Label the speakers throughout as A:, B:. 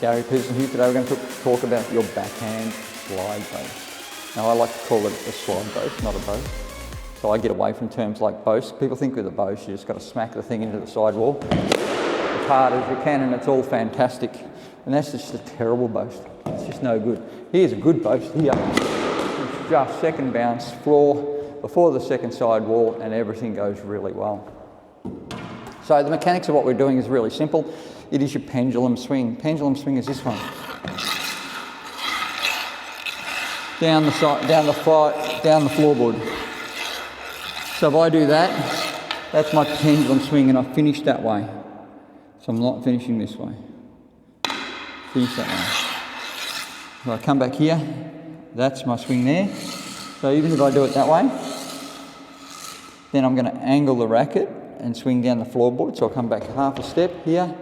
A: Gary Peterson here. Today we're going to talk about your backhand slide boast. Now I like to call it a slide boast, not a boast. So I get away from terms like boast. People think with a boast you just got to smack the thing into the sidewall as hard as you can and it's all fantastic. And that's just a terrible boast. It's just no good. Here's a good boast here. It's just second bounce, floor, before the second side wall, and everything goes really well. So the mechanics of what we're doing is really simple. It is your pendulum swing. Pendulum swing is this one. Down the side, down the floorboard. So if I do that, that's my pendulum swing, and I finish that way. So I'm not finishing this way. Finish that way. So I come back here, that's my swing there. So even if I do it that way, then I'm going to angle the racket and swing down the floorboard. So I'll come back half a step here,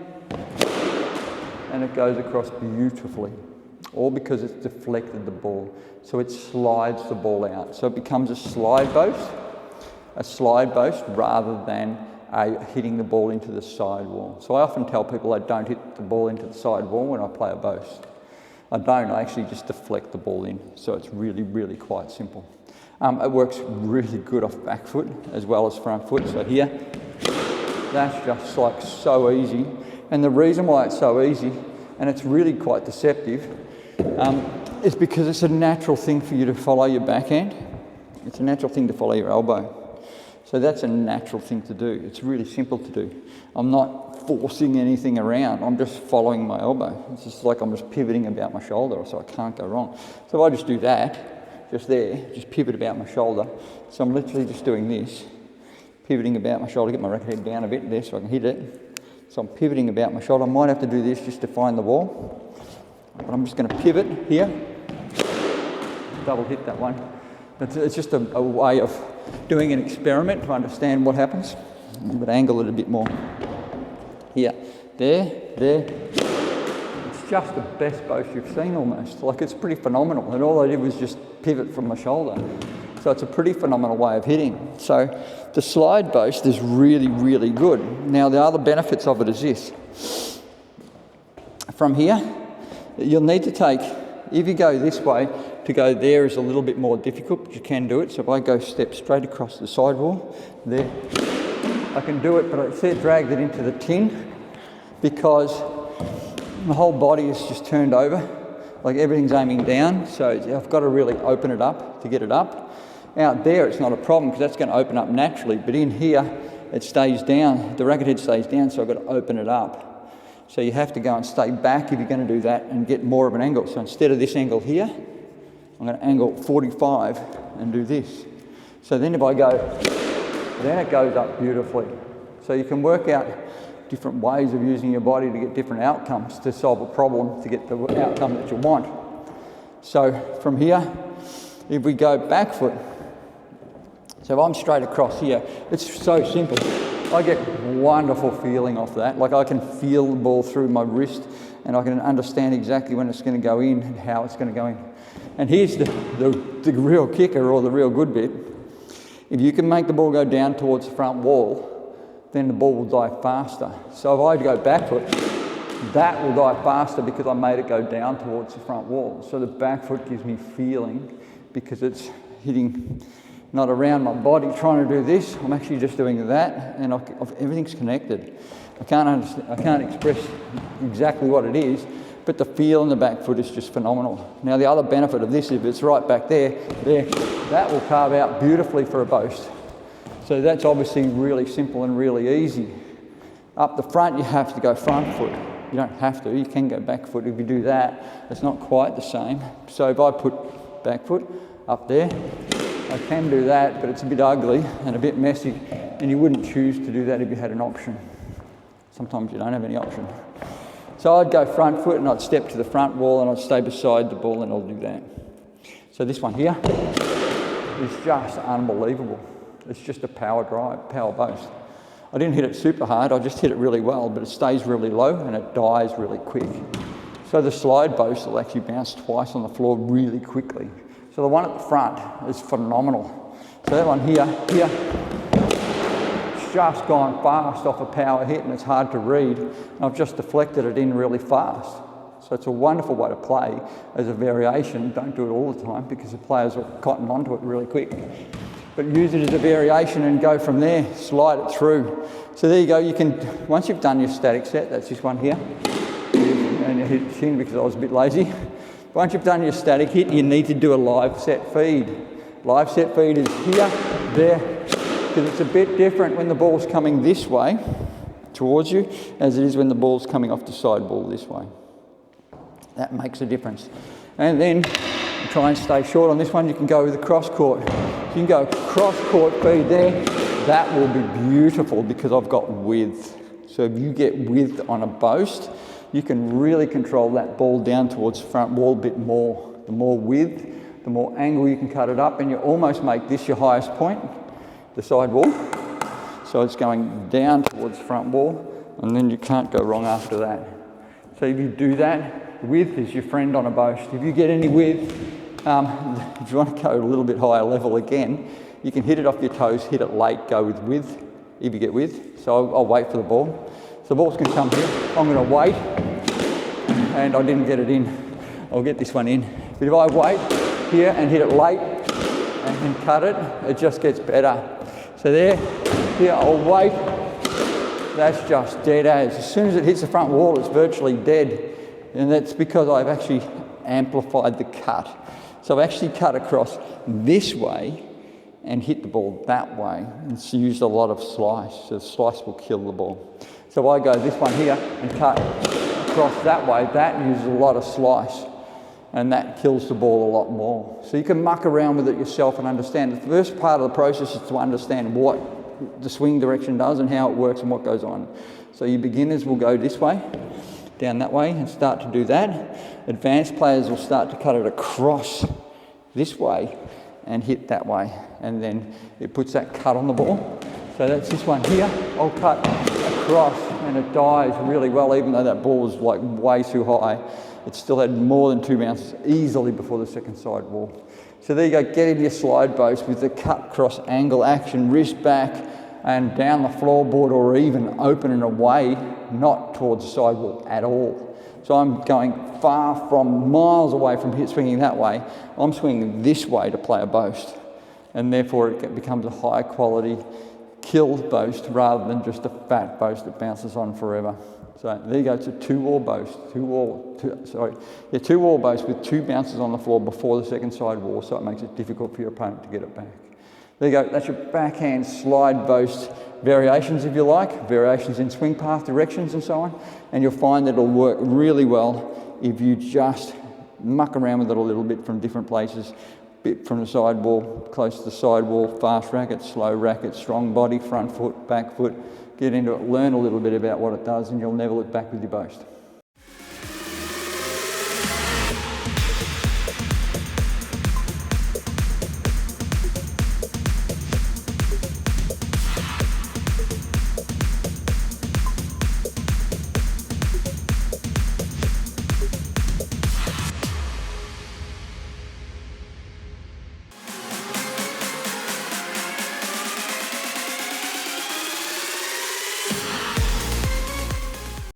A: and it goes across beautifully. All because it's deflected the ball. So it slides the ball out. So it becomes a slide boast rather than hitting the ball into the side wall. So I often tell people I don't hit the ball into the side wall when I play a boast. I actually just deflect the ball in. So it's really, really quite simple. It works really good off back foot as well as front foot. So here, that's just like so easy. And the reason why it's so easy, and it's really quite deceptive, is because it's a natural thing for you to follow your backhand. It's a natural thing to follow your elbow. So that's a natural thing to do. It's really simple to do. I'm not forcing anything around. I'm just following my elbow. It's just like I'm just pivoting about my shoulder, so I can't go wrong. So if I just do that, just there, just pivot about my shoulder. So I'm literally just doing this, pivoting about my shoulder, get my racket head down a bit there so I can hit it. So I'm pivoting about my shoulder. I might have to do this just to find the wall, but I'm just going to pivot here, double hit that one. It's just a way of doing an experiment to understand what happens, but angle it a bit more. Here, there. It's just the best boast you've seen almost. Like, it's pretty phenomenal, and all I did was just pivot from my shoulder. So it's a pretty phenomenal way of hitting. So the slide boast is really, really good. Now the other benefits of it is this. From here, you'll need to take, if you go this way, to go there is a little bit more difficult, but you can do it. So if I go step straight across the sidewall, there, I can do it, but I see it dragged it into the tin because my whole body is just turned over, like everything's aiming down. So I've got to really open it up to get it up. Out there, it's not a problem because that's going to open up naturally, but in here, it stays down. The racket head stays down, so I've got to open it up. So you have to go and stay back if you're going to do that and get more of an angle. So instead of this angle here, I'm going to angle 45 and do this. So then if I go, then it goes up beautifully. So you can work out different ways of using your body to get different outcomes to solve a problem, to get the outcome that you want. So from here, if we go back foot, so if I'm straight across here, it's so simple. I get wonderful feeling off that. Like, I can feel the ball through my wrist, and I can understand exactly when it's going to go in and how it's going to go in. And here's the real kicker, or the real good bit. If you can make the ball go down towards the front wall, then the ball will die faster. So if I go back foot, that will die faster because I made it go down towards the front wall. So the back foot gives me feeling because it's hitting not around my body trying to do this. I'm actually just doing that, and everything's connected. I can't express exactly what it is, but the feel in the back foot is just phenomenal. Now the other benefit of this, if it's right back there, that will carve out beautifully for a boast. So that's obviously really simple and really easy. Up the front, you have to go front foot. You don't have to, you can go back foot. If you do that, it's not quite the same. So if I put back foot up there, I can do that, but it's a bit ugly and a bit messy, and you wouldn't choose to do that if you had an option. Sometimes you don't have any option. So I'd go front foot and I'd step to the front wall and I'd stay beside the ball and I'll do that. So this one here is just unbelievable. It's just a power boast. I didn't hit it super hard, I just hit it really well, but it stays really low and it dies really quick. So the slide boast will actually bounce twice on the floor really quickly. So the one at the front is phenomenal. So that one here, it's just gone fast off a power hit and it's hard to read. And I've just deflected it in really fast. So So it's a wonderful way to play as a variation. Don't do it all the time because the players will cotton onto it really quick. But use it as a variation and go from there, slide it through. So there you go, you can, once you've done your static set, that's this one here, and you hit chin because I was a bit lazy. Once you've done your static hit, you need to do a live set feed. Live set feed is here, there, because it's a bit different when the ball's coming this way towards you as it is when the ball's coming off the sideball this way. That makes a difference. And then try and stay short on this one. You can go with the cross court. You can go cross court feed there. That will be beautiful because I've got width. So if you get width on a boast, you can really control that ball down towards the front wall a bit more. The more width, the more angle you can cut it up, and you almost make this your highest point, the side wall. So it's going down towards the front wall, and then you can't go wrong after that. So if you do that, width is your friend on a boast. If you get any width, if you want to go a little bit higher level again, you can hit it off your toes, hit it late, go with width, if you get width. So I'll wait for the ball. So the ball's going to come here. I'm going to wait, and I didn't get it in. I'll get this one in. But if I wait here and hit it late and then cut it, it just gets better. So there, here I'll wait. That's just dead as. As soon as it hits the front wall, it's virtually dead. And that's because I've actually amplified the cut. So I've actually cut across this way and hit the ball that way. It's used a lot of slice, so slice will kill the ball. So I go this one here and cut across that way. That uses a lot of slice, and that kills the ball a lot more. So you can muck around with it yourself and understand. The first part of the process is to understand what the swing direction does and how it works and what goes on. So your beginners will go this way, down that way, and start to do that. Advanced players will start to cut it across this way and hit that way, and then it puts that cut on the ball. So that's this one here. I'll cut across and it dies really well, even though that ball was like way too high. It still had more than 2 bounces easily before the second side wall. So there you go, get into your slide boast with the cut cross angle action, wrist back and down the floorboard, or even open and away, not towards the side wall at all. So I'm going far from miles away from hit swinging that way. I'm swinging this way to play a boast, and therefore it becomes a high quality kill boast rather than just a fat boast that bounces on forever. So there you go, it's a two-wall boast, two-wall boast with 2 bounces on the floor before the second side wall, so it makes it difficult for your opponent to get it back. There you go, that's your backhand slide boast variations, if you like, variations in swing path, directions and so on, and you'll find that it'll work really well if you just muck around with it a little bit from different places, bit from the side wall, close to the side wall, fast racket, slow racket, strong body, front foot, back foot, get into it, learn a little bit about what it does, and you'll never look back with your boast.